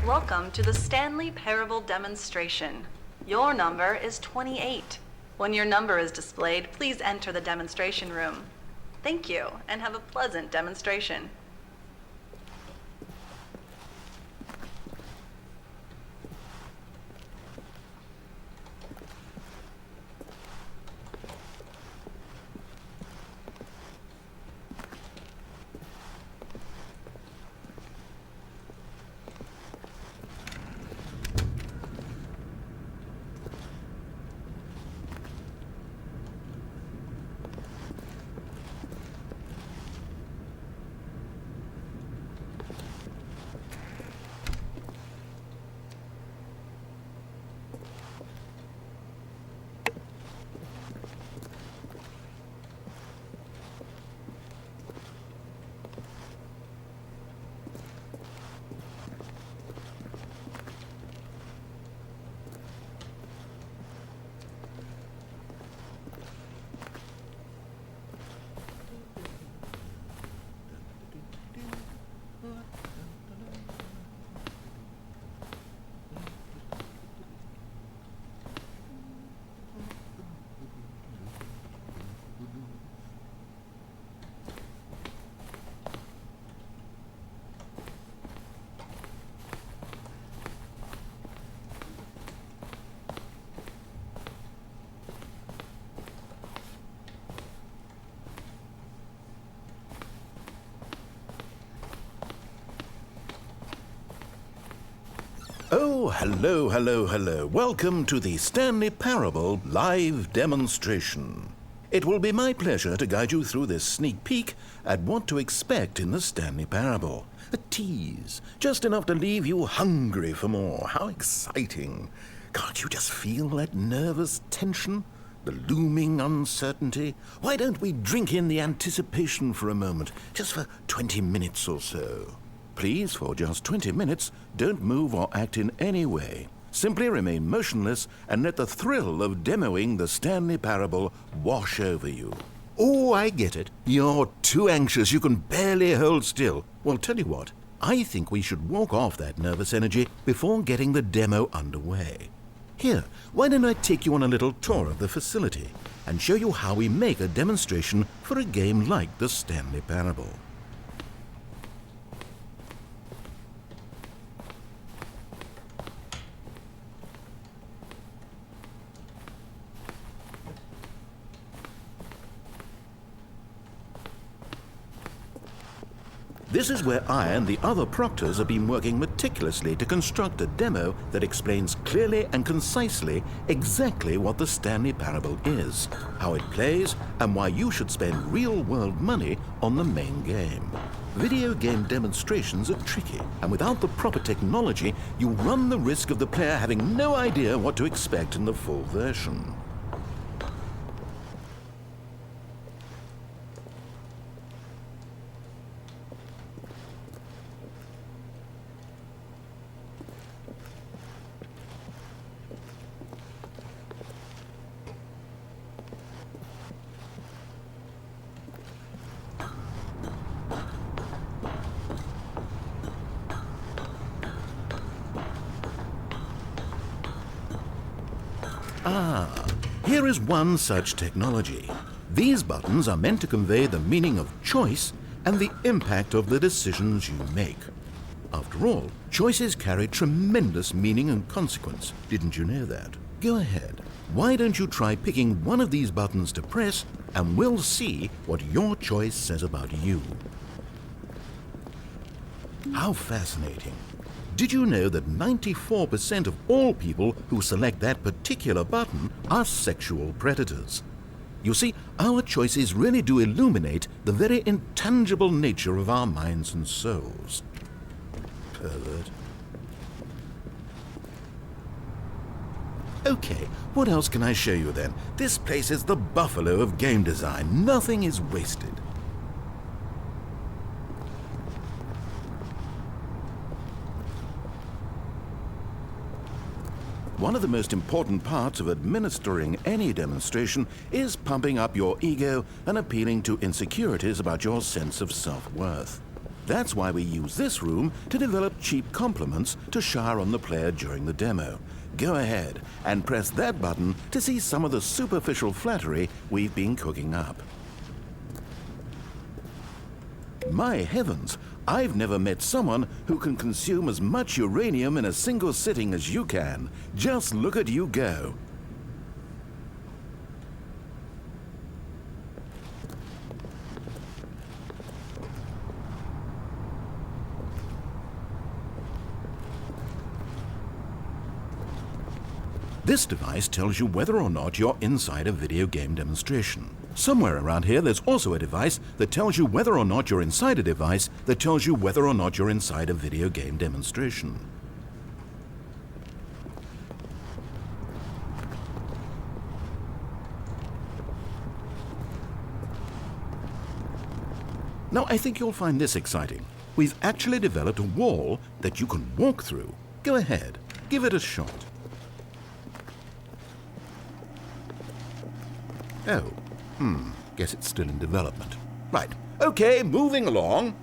Welcome to the Stanley Parable demonstration. Your number is 28. When your number is displayed, please enter the demonstration room. Thank you, and have a pleasant demonstration. Oh, hello. Welcome to the Stanley Parable live demonstration. It will be my pleasure to guide you through this sneak peek at what to expect in the Stanley Parable. A tease, just enough to leave you hungry for more. How exciting. Can't you just feel that nervous tension? The looming uncertainty? Why don't we drink in the anticipation for a moment, just for 20 minutes or so? Please, for just 20 minutes, don't move or act in any way. Simply remain motionless and let the thrill of demoing the Stanley Parable wash over you. Oh, I get it. You're too anxious. You can barely hold still. Well, tell you what. I think we should walk off that nervous energy before getting the demo underway. Here, why don't I take you on a little tour of the facility and show you how we make a demonstration for a game like the Stanley Parable. This is where I and the other proctors have been working meticulously to construct a demo that explains clearly and concisely exactly what the Stanley Parable is, how it plays, and why you should spend real-world money on the main game. Video game demonstrations are tricky, and without the proper technology, you run the risk of the player having no idea what to expect in the full version. Here is one such technology. These buttons are meant to convey the meaning of choice and the impact of the decisions you make. After all, choices carry tremendous meaning and consequence. Didn't you know that? Go ahead. Why don't you try picking one of these buttons to press, and we'll see what your choice says about you. How fascinating. Did you know that 94% of all people who select that particular button are sexual predators? You see, our choices really do illuminate the very intangible nature of our minds and souls. Pervert. Okay, what else can I show you then? This place is the buffalo of game design. Nothing is wasted. One of the most important parts of administering any demonstration is pumping up your ego and appealing to insecurities about your sense of self-worth. That's why we use this room to develop cheap compliments to shower on the player during the demo. Go ahead and press that button to see some of the superficial flattery we've been cooking up. My heavens, I've never met someone who can consume as much uranium in a single sitting as you can. Just look at you go. This device tells you whether or not you're inside a video game demonstration. Somewhere around here there's also a device that tells you whether or not you're inside a device that tells you whether or not you're inside a video game demonstration. Now I think you'll find this exciting. We've actually developed a wall that you can walk through. Go ahead, give it a shot. Oh, guess it's still in development. Right, okay, moving along.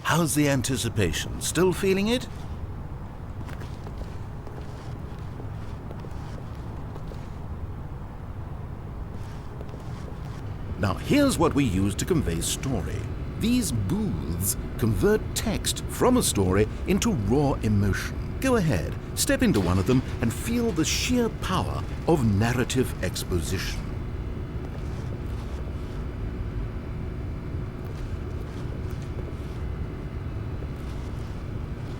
How's the anticipation? Still feeling it? Now, here's what we use to convey story. These booths convert text from a story into raw emotion. Go ahead, step into one of them and feel the sheer power of narrative exposition.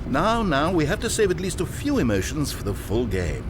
Now, we have to save at least a few emotions for the full game.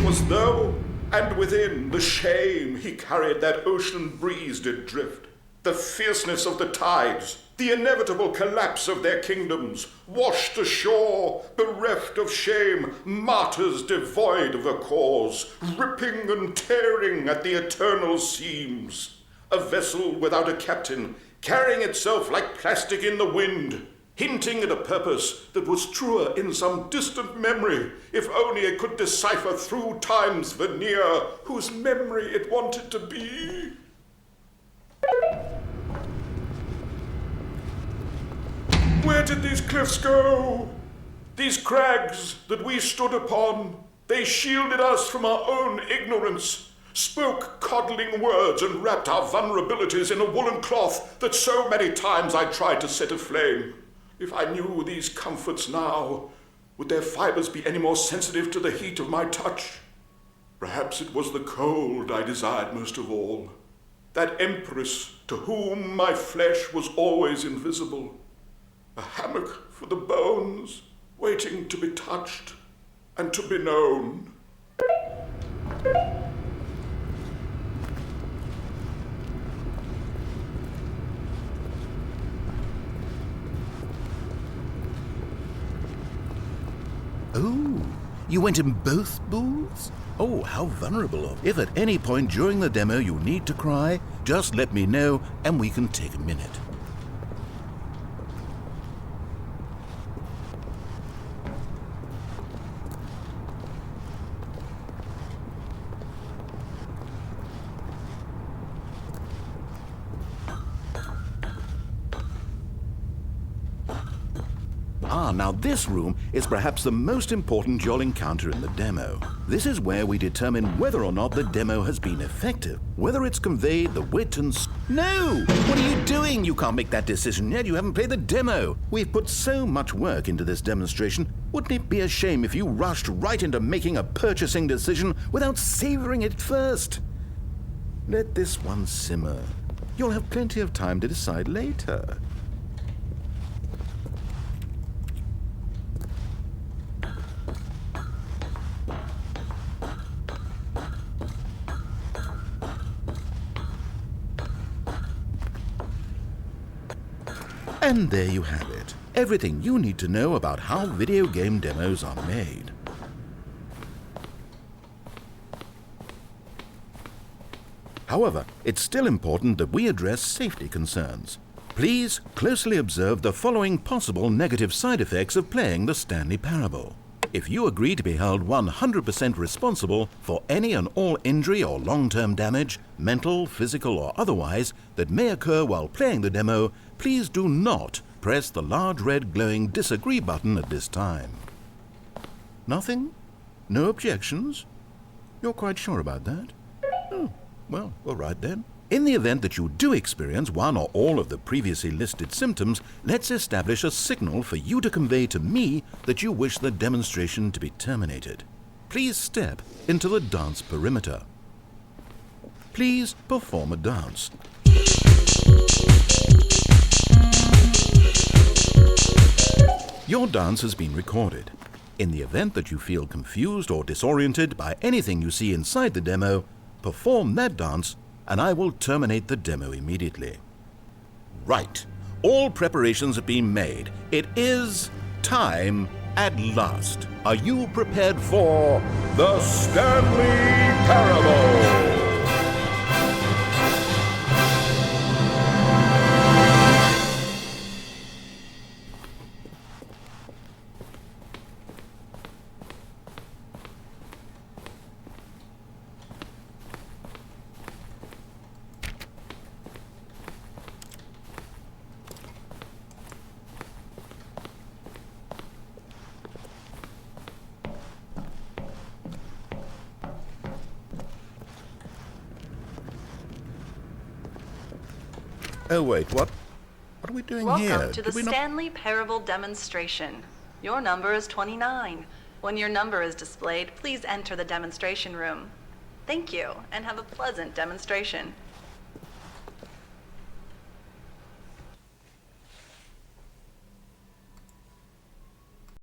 Was though, and within the shame he carried that ocean breeze did drift, the fierceness of the tides, the inevitable collapse of their kingdoms, washed ashore, bereft of shame, martyrs devoid of a cause, ripping and tearing at the eternal seams, a vessel without a captain, carrying itself like plastic in the wind, hinting at a purpose that was truer in some distant memory, if only it could decipher through time's veneer whose memory it wanted to be. Where did these cliffs go? These crags that we stood upon, they shielded us from our own ignorance, spoke coddling words and wrapped our vulnerabilities in a woolen cloth that so many times I tried to set aflame. If I knew these comforts now, would their fibers be any more sensitive to the heat of my touch? Perhaps it was the cold I desired most of all, that empress to whom my flesh was always invisible, a hammock for the bones, waiting to be touched and to be known. Oh, you went in both booths? Oh, how vulnerable. If at any point during the demo you need to cry, just let me know and we can take a minute. Now this room is perhaps the most important you'll encounter in the demo. This is where we determine whether or not the demo has been effective, whether it's conveyed the wit and... No! What are you doing? You can't make that decision yet. You haven't played the demo. We've put so much work into this demonstration. Wouldn't it be a shame if you rushed right into making a purchasing decision without savoring it first? Let this one simmer. You'll have plenty of time to decide later. And there you have it. everything you need to know about how video game demos are made. However, it's still important that we address safety concerns. Please closely observe the following possible negative side effects of playing the Stanley Parable. If you agree to be held 100% responsible for any and all injury or long-term damage, mental, physical or otherwise, that may occur while playing the demo, please do not press the large red glowing disagree button at this time. Nothing? No objections? You're quite sure about that? Oh, well, all right then. In the event that you do experience one or all of the previously listed symptoms, let's establish a signal for you to convey to me that you wish the demonstration to be terminated. Please step into the dance perimeter. Please perform a dance. Your dance has been recorded. In the event that you feel confused or disoriented by anything you see inside the demo, perform that dance and I will terminate the demo immediately. Right. All preparations have been made. It is time at last. Are you prepared for the Stanley Parable? Oh wait, what are we doing here? Welcome to the Stanley Parable demonstration. Your number is 29. When your number is displayed, please enter the demonstration room. Thank you, and have a pleasant demonstration.